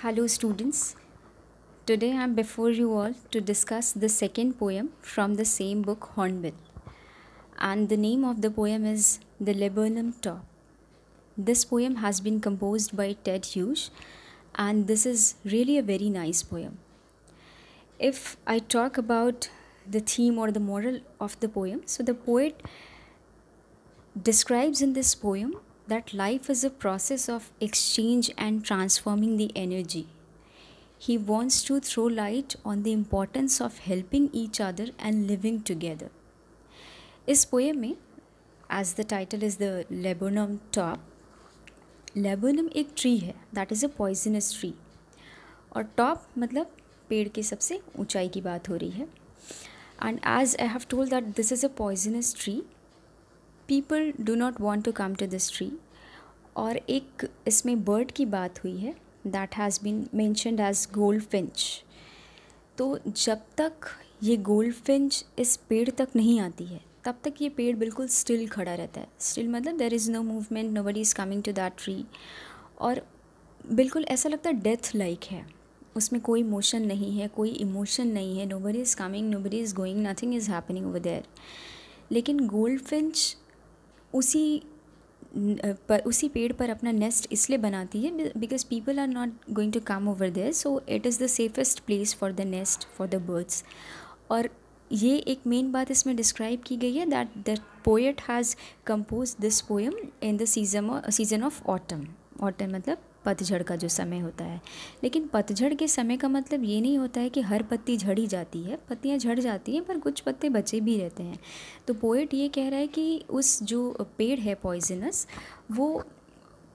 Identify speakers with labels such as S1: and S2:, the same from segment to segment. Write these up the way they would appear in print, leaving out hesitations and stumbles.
S1: Hello, students. Today I am before you all to discuss the second poem from the same book, Hornbill. And the name of the poem is The Laburnum Top. This poem has been composed by Ted Hughes, and this is really a very nice poem. If I talk about the theme or the moral of the poem, so the poet describes in this poem that life is a process of exchange and transforming the energy. He wants to throw light on the importance of helping each other and living together. इस poem में as the title is the laburnum top, laburnum एक tree है that is a poisonous tree, और top मतलब पेड़ की सबसे ऊंचाई की बात हो रही है. And as I have told that this is a poisonous tree, people do not want to come to this tree. और एक इसमें बर्ड की बात हुई है that has been mentioned as goldfinch. तो जब तक ये गोल्डफिंच इस पेड़ तक नहीं आती है तब तक ये पेड़ बिल्कुल स्टिल खड़ा रहता है. स्टिल मतलब there is no movement, nobody is coming to that tree, और बिल्कुल ऐसा लगता है डेथ लाइक है. उसमें कोई मोशन नहीं है, कोई इमोशन नहीं है, nobody is coming, nobody is going, nothing is happening over there. लेकिन गोल्डफिंच उसी पेड़ पर अपना नेस्ट इसलिए बनाती है because people are not going to come over there, so it is the safest place for the nest for the birds. और ये एक मेन बात इसमें डिस्क्राइब की गई है that the poet has compose this poem in the season off autumn. Autumn मतलब पतझड़ का जो समय होता है. लेकिन पतझड़ के समय का मतलब ये नहीं होता है कि हर पत्ती झड़ ही जाती है. पत्तियाँ झड़ जाती हैं पर कुछ पत्ते बचे भी रहते हैं. तो पोएट ये कह रहा है कि उस जो पेड़ है पॉइजनस, वो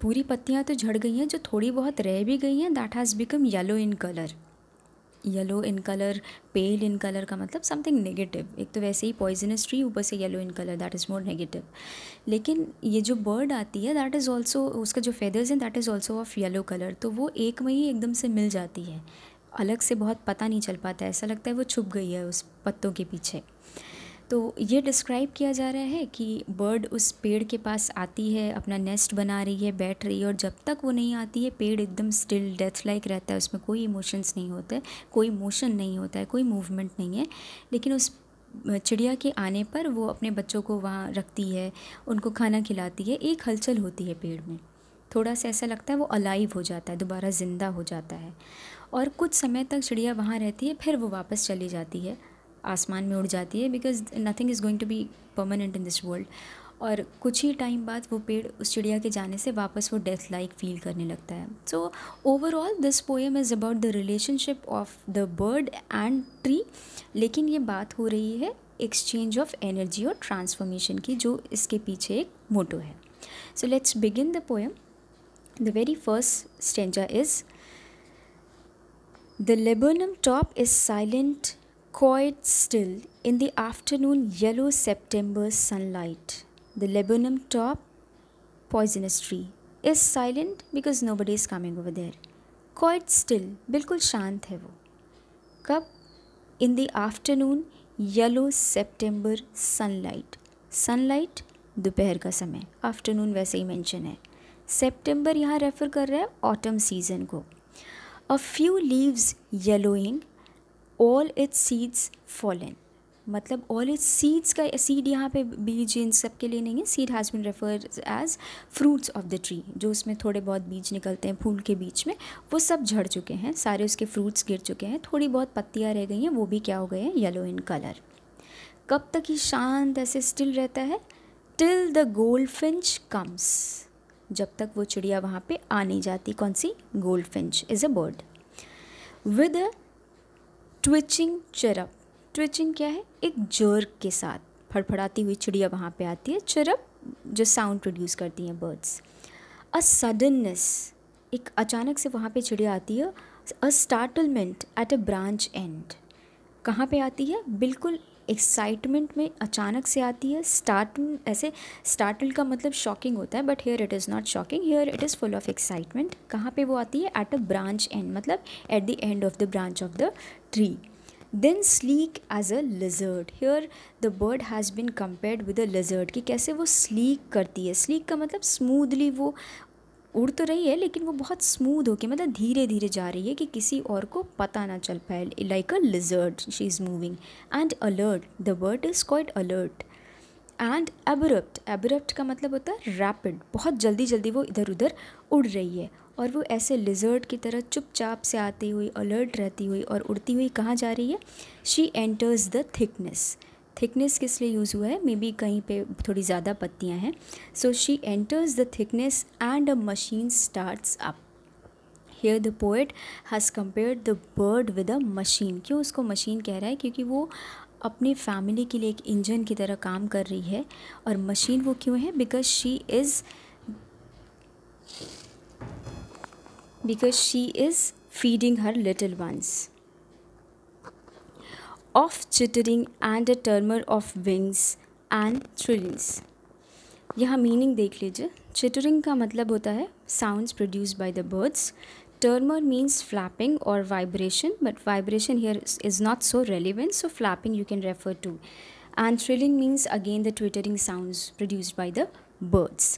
S1: पूरी पत्तियाँ तो झड़ गई हैं, जो थोड़ी बहुत रह भी गई हैं that has become yellow in colour. Yellow in colour, pale in colour का मतलब समथिंग नेगेटिव. एक तो वैसे ही पॉइजनस ट्री, ऊपर से yellow in colour, that is more negative. लेकिन ये जो बर्ड आती है दैट इज़ ऑल्सो, उसका जो फेदर्स हैं that is also of yellow colour. तो वो एक में ही एकदम से मिल जाती है, अलग से बहुत पता नहीं चल पाता है, ऐसा लगता है वो छुप गई है उस पत्तों के पीछे. तो ये डिस्क्राइब किया जा रहा है कि बर्ड उस पेड़ के पास आती है, अपना नेस्ट बना रही है, बैठ रही है, और जब तक वो नहीं आती है पेड़ एकदम स्टिल डेथ लाइक रहता है. उसमें कोई इमोशंस नहीं होते, कोई मोशन नहीं होता है, कोई मूवमेंट नहीं है. लेकिन उस चिड़िया के आने पर वो अपने बच्चों को वहाँ रखती है, उनको खाना खिलाती है, एक हलचल होती है पेड़ में. थोड़ा सा ऐसा लगता है वो अलाइव हो जाता है, दोबारा ज़िंदा हो जाता है. और कुछ समय तक चिड़िया वहाँ रहती है, फिर वो वापस चली जाती है, आसमान में उड़ जाती है, because nothing is going to be permanent in this world. और कुछ ही टाइम बाद वो पेड़ उस चिड़िया के जाने से वापस वो डेथ लाइक फील करने लगता है. So overall this poem is about the relationship of the bird and tree. लेकिन ये बात हो रही है एक्सचेंज ऑफ एनर्जी और ट्रांसफॉर्मेशन की, जो इसके पीछे एक मोटो है. So let's begin the poem. The very first stanza is the laburnum top is silent, quite still in the afternoon yellow September sunlight. The laburnum top, poisonous tree, is silent because nobody is coming over there. Quite still, बिल्कुल शांत है वो. कब? In the afternoon yellow September sunlight. Sunlight दोपहर का समय, afternoon वैसे ही mention है. सेप्टेम्बर यहाँ रेफ़र कर रहा है ऑटम सीज़न को. A few leaves yellowing, all its seeds fallen. मतलब all its seeds का seed यहाँ पे बीज इन सब के लिए नहीं है. seed has been referred as fruits of the tree. जो उसमें थोड़े बहुत बीज निकलते हैं फूल के बीच में, वो सब झड़ चुके हैं, सारे उसके फ्रूट्स गिर चुके हैं, थोड़ी बहुत पत्तियाँ रह गई हैं, वो भी क्या हो गए हैं, येलो इन कलर. कब तक ही शांत ऐसे स्टिल रहता है? Till the goldfinch comes. जब तक वो चिड़िया वहाँ पे आ नहीं जाती. कौन सी? Goldfinch is a bird. With a twitching chirp. Twitching क्या है? एक जर्क के साथ फड़फड़ाती हुई चिड़िया वहाँ पे आती है. चिरप जो साउंड प्रोड्यूस करती हैं बर्ड्स. अ सडननेस, एक अचानक से वहाँ पे चिड़िया आती है. A startlement at a branch end. कहाँ पे आती है? बिल्कुल एक्साइटमेंट में अचानक से आती है. ऐसे स्टार्टल का मतलब शॉकिंग होता है, but here it is not shocking, here it is full of excitement. कहाँ पे वो आती है? एट अ ब्रांच एंड, मतलब at the end of the branch of the tree. Then sleek as a lizard. Here the bird has been compared with a lizard, कि कैसे वो sleek करती है. स्लीक का मतलब स्मूथली वो उड़ तो रही है लेकिन वो बहुत स्मूथ होके, मतलब धीरे धीरे जा रही है कि किसी और को पता ना चल पाए, like a lizard she is moving. And alert, the bird is quite alert. And abrupt, abrupt का मतलब होता है रैपिड, बहुत जल्दी जल्दी वो इधर उधर उड़ रही है, और वो ऐसे लिजर्ड की तरह चुपचाप से आती हुई, अलर्ट रहती हुई और उड़ती हुई कहाँ जा रही है? She enters the thickness. Thickness किस लिए यूज़ हुआ है? मे बी कहीं पे थोड़ी ज़्यादा पत्तियाँ हैं। So she enters the thickness and a machine starts up. Here the poet has compared the bird with a machine. क्यों उसको मशीन कह रहा है? क्योंकि वो अपनी फैमिली के लिए एक इंजन की तरह काम कर रही है। और मशीन वो क्यों है? Because she is feeding her little ones. Of chittering and a tremor of wings and trillings. यहाँ मीनिंग देख लीजिए। चिटरिंग का मतलब होता है sounds produced by the birds. Tremor means flapping or vibration, but vibration here is not so relevant, so flapping you can refer to. And thrilling means again the twittering sounds produced by the birds.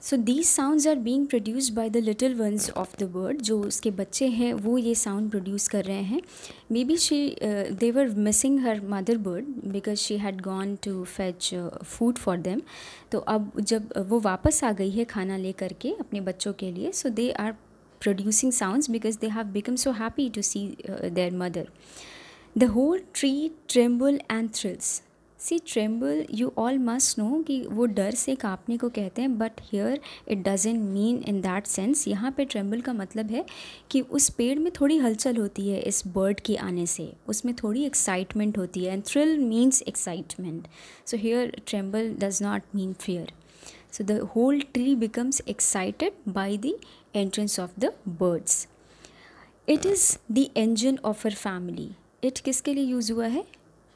S1: So these sounds are being produced by the little ones of the bird. जो उसके बच्चे हैं वो ये sound produce कर रहे हैं. Maybe they were missing her mother bird because she had gone to fetch food for them. तो अब जब वो वापस आ गई है खाना ले करके अपने बच्चों के लिए, so they are producing sounds because they have become so happy to see their mother. The whole tree tremble and thrills. See tremble, you all must know कि वो डर से काँपने को कहते हैं, but here it doesn't mean in that sense. यहाँ पे ट्रेम्बल का मतलब है कि उस पेड़ में थोड़ी हलचल होती है इस बर्ड के आने से, उसमें थोड़ी एक्साइटमेंट होती है, and thrill means excitement. So here tremble does not mean fear. So the whole tree becomes excited by the entrance of the birds. It is the engine of her family. It किसके लिए use हुआ है?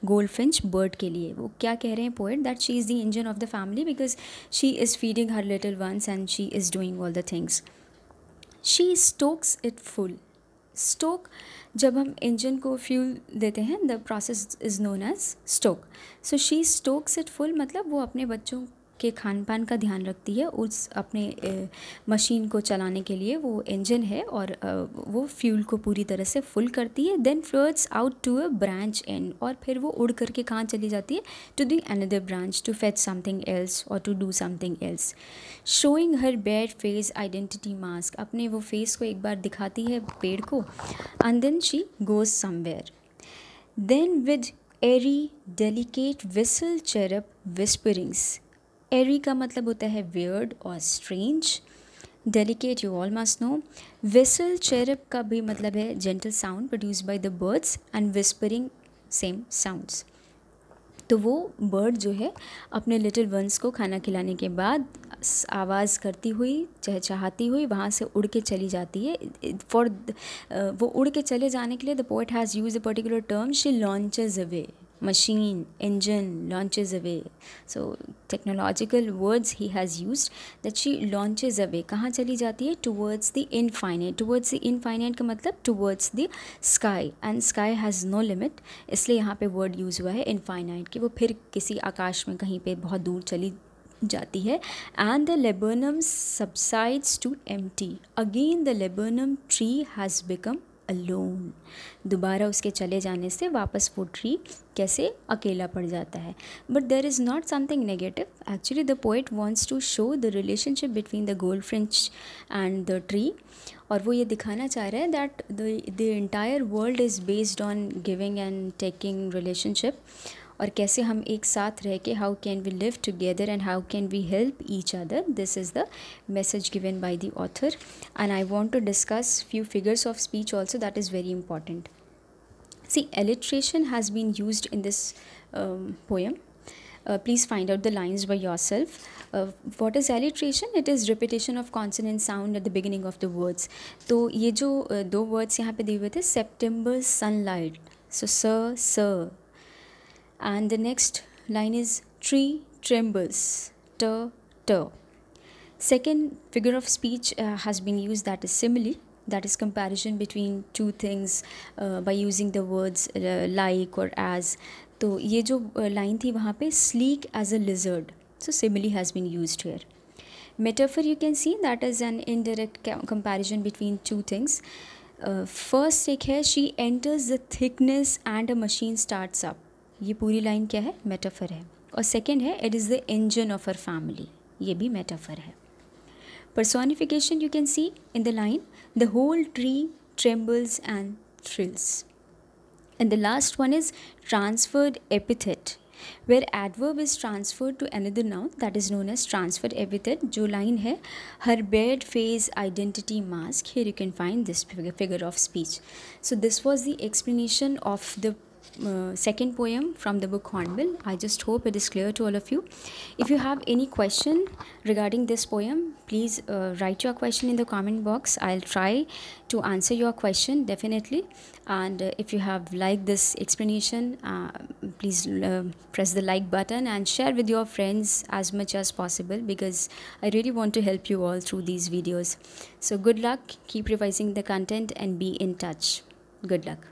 S1: Goldfinch bird के लिए। वो क्या कह रहे हैं poet? That she is the engine of the family because she is feeding her little ones and she is doing all the things. She stokes it full. Stoke, जब हम इंजन को फ्यूल देते हैं, the process is known as stoke. So she stokes it full मतलब वो अपने बच्चों के खान पान का ध्यान रखती है। उस अपने मशीन को चलाने के लिए वो इंजन है, और वो फ्यूल को पूरी तरह से फुल करती है। Then floats out to a branch end, और फिर वो उड़ करके कहाँ चली जाती है? To the another branch to fetch something else और to do something else. Showing her bare face identity mask, अपने वो फेस को एक बार दिखाती है पेड़ को, and then she goes somewhere. Then with eerie delicate whistle chirp whisperings. Eerie का मतलब होता है वियर्ड और स्ट्रेंज। Delicate you all must know. Whistle chirp का भी मतलब है gentle sound produced by the birds, and whispering same sounds. तो वो बर्ड जो है अपने लिटिल वंस को खाना खिलाने के बाद आवाज़ करती हुई, चहचहाती हुई वहाँ से उड़ के चली जाती है। वो उड़ के चले जाने के लिए the poet has use a particular term, she launches away. Machine, engine launches away. So technological words he has used, that she launches away. कहाँ चली जाती है? Towards the infinite. Towards the infinite का मतलब towards the sky, and sky has no limit. इसलिए यहाँ पे word use हुआ है infinite, कि वो फिर किसी आकाश में कहीं पे बहुत दूर चली जाती है। And the laburnum subsides to empty. Again the laburnum tree has become alone. दोबारा उसके चले जाने से वापस वो ट्री कैसे अकेला पड़ जाता है। But there is not something negative, actually the poet wants to show the relationship between the goldfinch and the tree, और वो ये दिखाना चाह रहा है that the entire world is based on giving and taking relationship, और कैसे हम एक साथ रह के how can we live together and how can we help each other. This is द message given by the author, and I want to discuss few figures of speech also that is very important. See, alliteration has been used in this poem. Please find out the lines by yourself. What is alliteration? It is repetition of consonant sound at the beginning of the words. तो ये जो दो words यहाँ पे दिए हुए थे, September sunlight, so sir, and the next line is tree trembles, t. Second figure of speech has been used, that is simile, that is comparison between two things by using the words like or as. तो ये जो line थी वहाँ पे sleek as a lizard, so simile has been used here. Metaphor, you can see that is an indirect comparison between two things. First एक है she enters the thickness and a machine starts up. ये पूरी line क्या है? Metaphor है. और second है it is the engine of her family. ये भी metaphor है. Personification, you can see in the line, the whole tree trembles and thrills. And the last one is transferred epithet, where adverb is transferred to another noun, that is known as transferred epithet. जो line है, her bared face identity mask. Here you can find this figure of speech. So this was the explanation of the second poem from the book Hornbill. I just hope it is clear to all of you. If you have any question regarding this poem, please write your question in the comment box. I'll try to answer your question definitely. And if you have liked this explanation, please press the like button and share with your friends as much as possible, because I really want to help you all through these videos. So good luck, keep revising the content and be in touch. Good luck.